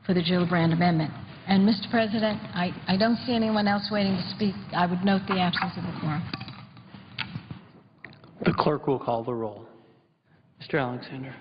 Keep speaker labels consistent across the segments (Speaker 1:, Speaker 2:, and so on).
Speaker 1: for the Gillibrand amendment. And, Mr. President, I don't see anyone else waiting to speak. I would note the absence of a quorum.
Speaker 2: The clerk will call the roll. Mr. Alexander.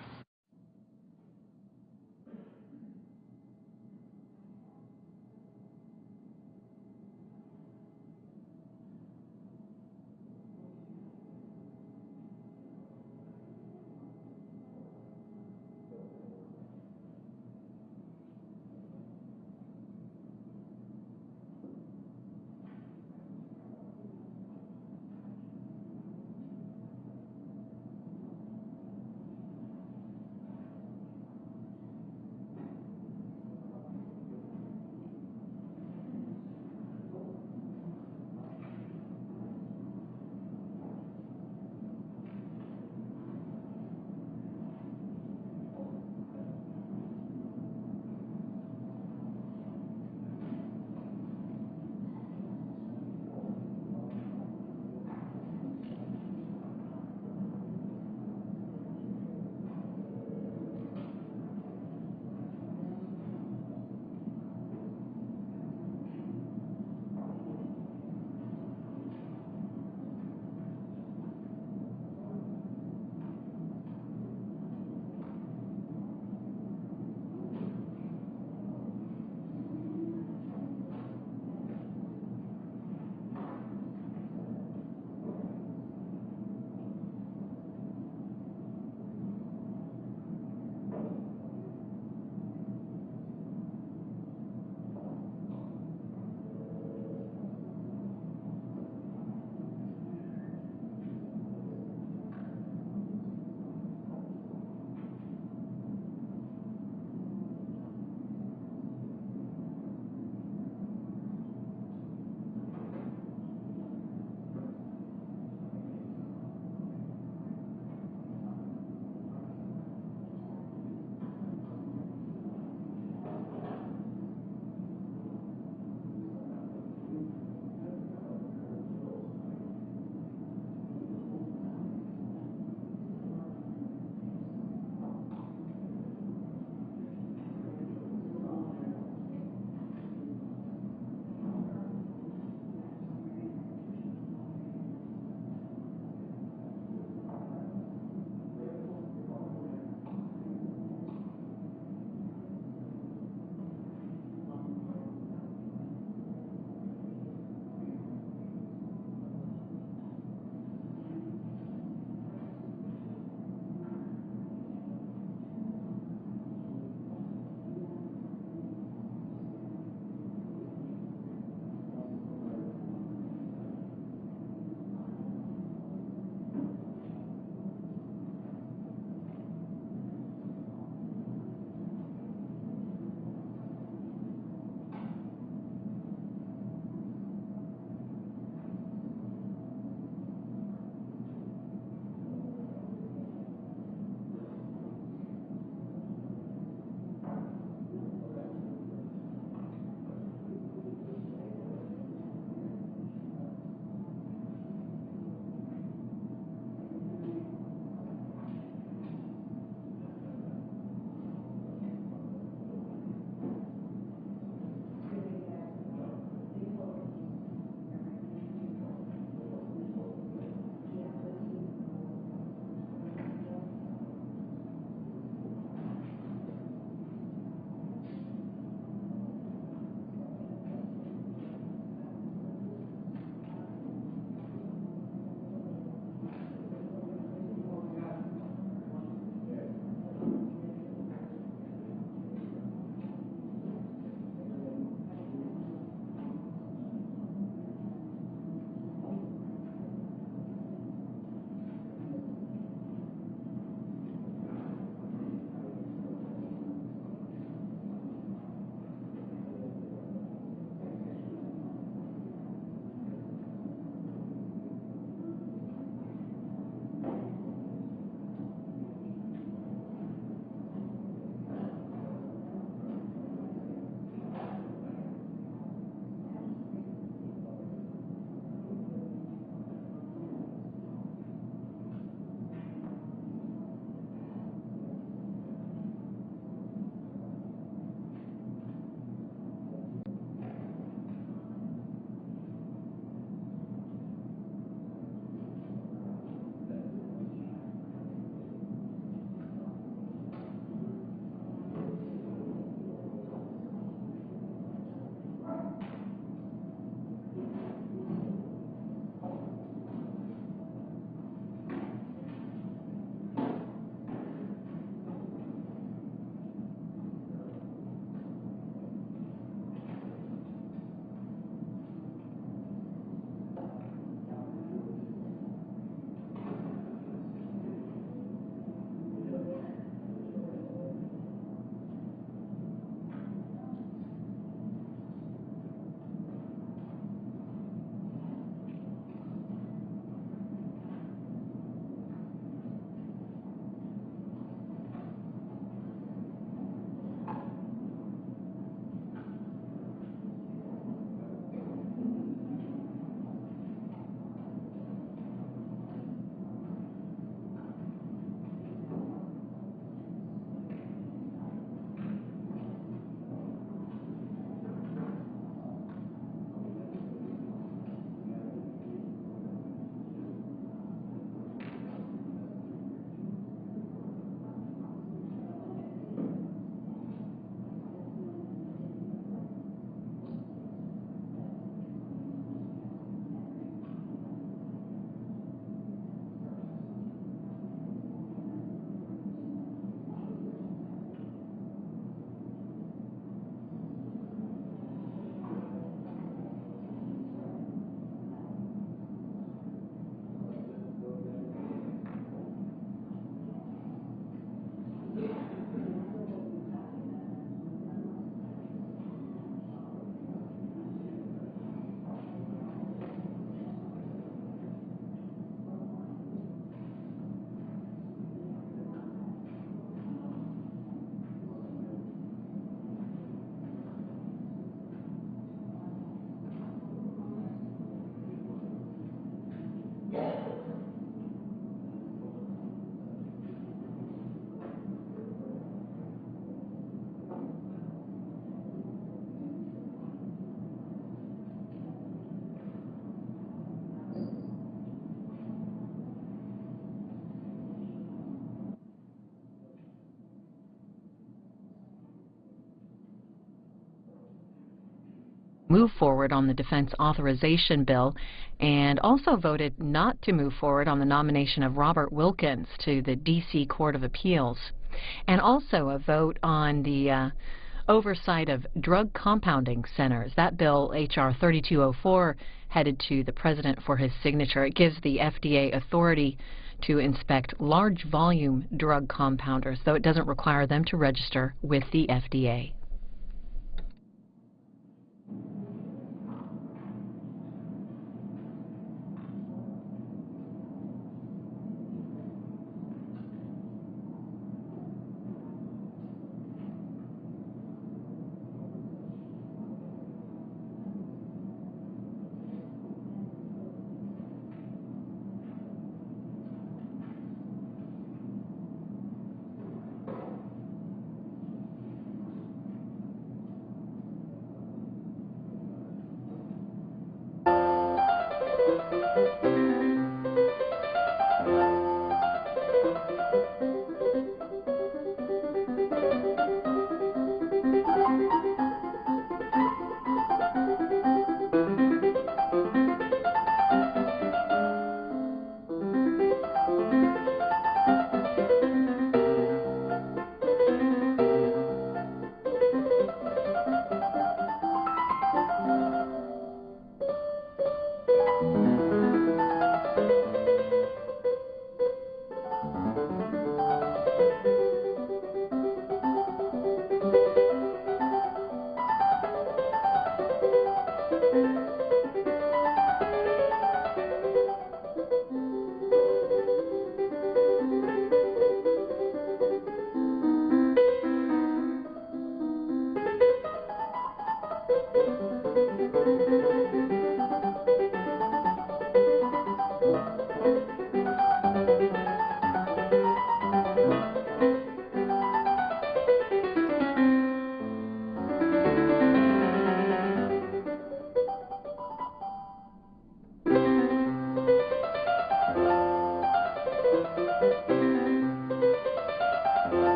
Speaker 3: move forward on the defense authorization bill, and also voted not to move forward on the nomination of Robert Wilkins to the D.C. Court of Appeals, and also a vote on the oversight of drug compounding centers. That bill, H.R. 3204, headed to the President for his signature. It gives the FDA authority to inspect large volume drug compounders, though it doesn't require them to register with the FDA.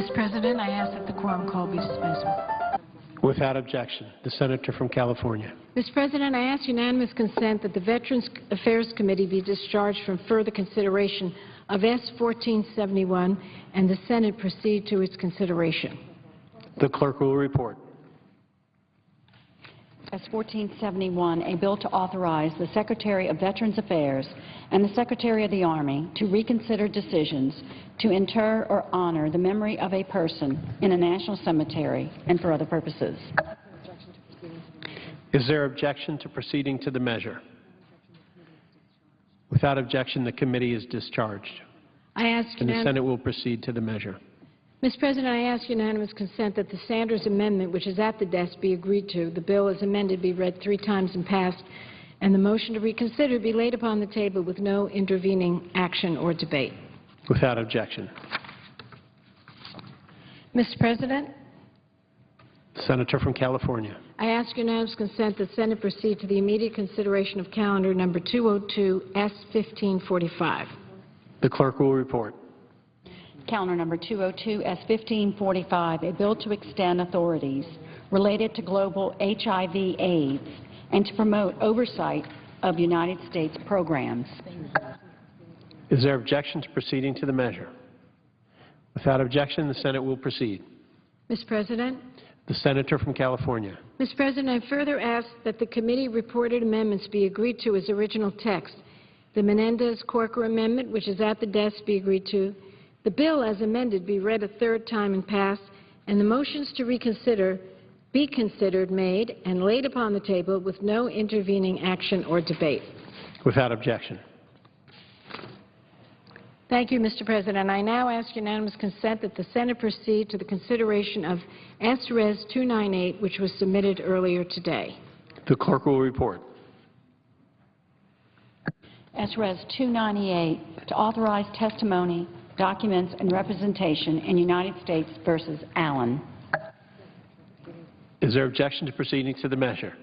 Speaker 1: Mr. President, I ask that the quorum call be dispensed with.
Speaker 2: Without objection, the Senator from California.
Speaker 1: Mr. President, I ask unanimous consent that the Veterans Affairs Committee be discharged from further consideration of S-1471 and the Senate proceed to its consideration.
Speaker 2: The clerk will report.
Speaker 4: S-1471, a bill to authorize the Secretary of Veterans Affairs and the Secretary of the Army to reconsider decisions to inter or honor the memory of a person in a national cemetery and for other purposes.
Speaker 2: Is there objection to proceeding to the measure? Without objection, the committee is discharged,
Speaker 1: I ask
Speaker 2: and the
Speaker 1: unanimous...
Speaker 2: Senate will proceed to the measure.
Speaker 1: Mr. President, I ask unanimous consent that the Sanders Amendment, which is at the desk, be agreed to. The bill as amended be read 3 times and passed, and the motion to reconsider be laid upon the table with no intervening action or debate.
Speaker 5: Without objection.
Speaker 1: Mr. President,
Speaker 5: Senator from California.
Speaker 1: I ask unanimous consent that the Senate proceed to the immediate consideration of calendar number 202 S-1545.
Speaker 5: The clerk will report.
Speaker 4: Calendar number 202 S-1545, a bill to extend authorities related to global HIV/AIDS and to promote oversight of United States programs.
Speaker 5: Is there objection to proceeding to the measure? Without objection, the Senate will proceed.
Speaker 1: Mr. President,
Speaker 5: The Senator from California.
Speaker 1: Mr. President, I further ask that the committee reported amendments be agreed to as original text. The Menendez-Corker amendment, which is at the desk, be agreed to. The bill as amended be read a third time and passed, and the motions to reconsider be considered, made, and laid upon the table with no intervening action or debate.
Speaker 5: Without objection.
Speaker 1: Thank you, Mr. President. I now ask unanimous consent that the Senate proceed to the consideration of S-Res 298, which was submitted earlier today.
Speaker 5: The clerk will report.
Speaker 4: S-Res 298, to authorize testimony, documents, and representation in United States versus Allen.
Speaker 5: Is there objection to proceeding to the measure?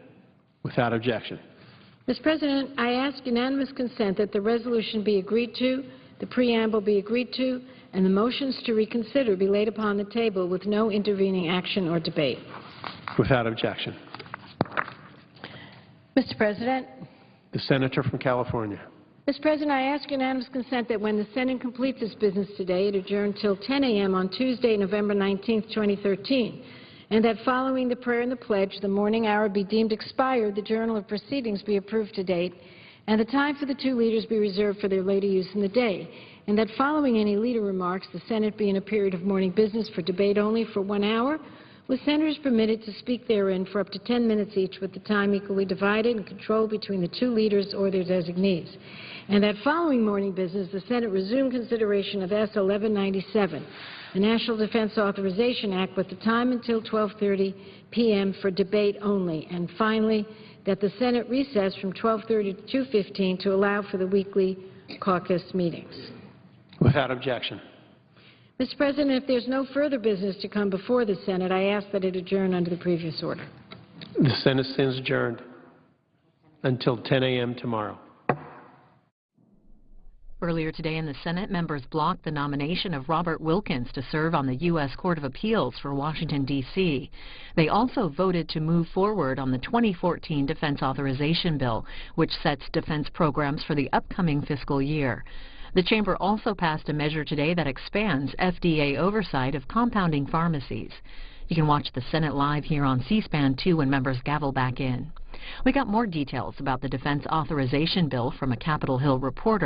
Speaker 5: Without objection.
Speaker 1: Mr. President, I ask unanimous consent that the resolution be agreed to, the preamble be agreed to, and the motions to reconsider be laid upon the table with no intervening action or debate.
Speaker 5: Without objection.
Speaker 1: Mr. President,
Speaker 5: The Senator from California.
Speaker 1: Mr. President, I ask unanimous consent that when the Senate completes its business today, it adjourn till 10 a.m. on Tuesday, November 19, 2013, and that following the prayer and the pledge, the morning hour be deemed expired, the journal of proceedings be approved to date, and the time for the two leaders be reserved for their later use in the day, and that following any leader remarks, the Senate be in a period of morning business for debate only for 1 hour, with senators permitted to speak therein for up to 10 minutes each, with the time equally divided and controlled between the two leaders or their designees. And that following morning business, the Senate resume consideration of S-1197, the National Defense Authorization Act, with the time until 12:30 p.m. for debate only. And finally, that the Senate recess from 12:30 to 2:15 to allow for the weekly caucus meetings.
Speaker 5: Without objection.
Speaker 1: Mr. President, if there's no further business to come before the Senate, I ask that it adjourn under the previous order.
Speaker 5: The Senate stands adjourned until 10 a.m. tomorrow.
Speaker 3: Earlier today in the Senate, members blocked the nomination of Robert Wilkins to serve on the U.S. Court of Appeals for Washington, D.C. They also voted to move forward on the 2014 Defense Authorization Bill, which sets defense programs for the upcoming fiscal year. The chamber also passed a measure today that expands FDA oversight of compounding pharmacies. You can watch the Senate live here on C-SPAN 2 when members gavel back in. We got more details about the Defense Authorization Bill from a Capitol Hill reporter.